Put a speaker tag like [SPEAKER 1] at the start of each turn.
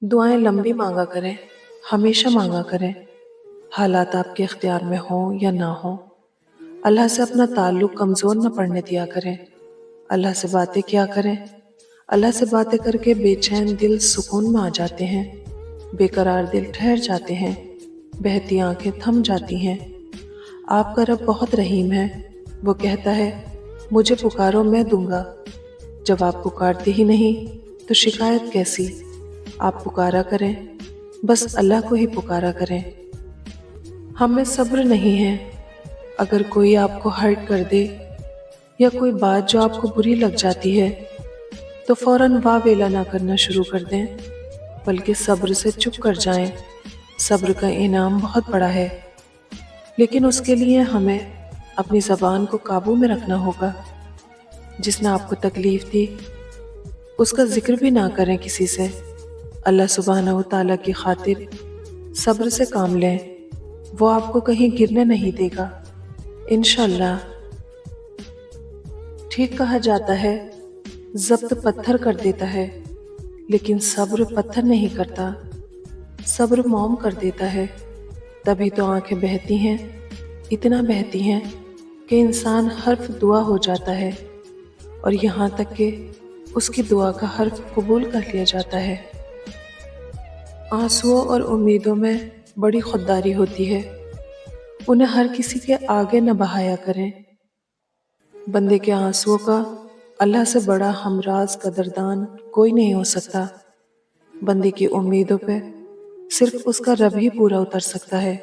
[SPEAKER 1] दुआएं लंबी मांगा करें, हमेशा मांगा करें। हालात आपके इख्तियार में हो या ना हो, अल्लाह से अपना ताल्लुक कमज़ोर न पड़ने दिया करें। अल्लाह से बातें किया करें। अल्लाह से बातें करके बेचैन दिल सुकून में आ जाते हैं, बेकरार दिल ठहर जाते हैं, बहती आंखें थम जाती हैं। आपका रब बहुत रहीम है। वो कहता है, मुझे पुकारो मैं दूंगा। जब आप पुकारते ही नहीं तो शिकायत कैसी। आप पुकारा करें, बस अल्लाह को ही पुकारा करें। हम में सब्र नहीं है। अगर कोई आपको हर्ट कर दे या कोई बात जो आपको बुरी लग जाती है तो फौरन वाह वेला ना करना शुरू कर दें, बल्कि सब्र से चुप कर जाएं। सब्र का इनाम बहुत बड़ा है, लेकिन उसके लिए हमें अपनी ज़बान को काबू में रखना होगा। जिसने आपको तकलीफ दी उसका जिक्र भी ना करें किसी से। अल्लाह सुब्हानहू तआला की खातिर सब्र से काम लें, वो आपको कहीं गिरने नहीं देगा, इंशाअल्लाह। ठीक कहा जाता है, ज़ब्त पत्थर कर देता है, लेकिन सब्र पत्थर नहीं करता। सब्र मौम कर देता है। तभी तो आंखें बहती हैं, इतना बहती हैं कि इंसान हर्फ दुआ हो जाता है, और यहाँ तक कि उसकी दुआ का हर्फ कबूल कर लिया जाता है। आंसुओं और उम्मीदों में बड़ी खुददारी होती है। उन्हें हर किसी के आगे न बहाया करें। बंदे के आंसुओं का अल्लाह से बड़ा हमराज कदरदान कोई नहीं हो सकता। बंदे की उम्मीदों पे सिर्फ उसका रब ही पूरा उतर सकता है।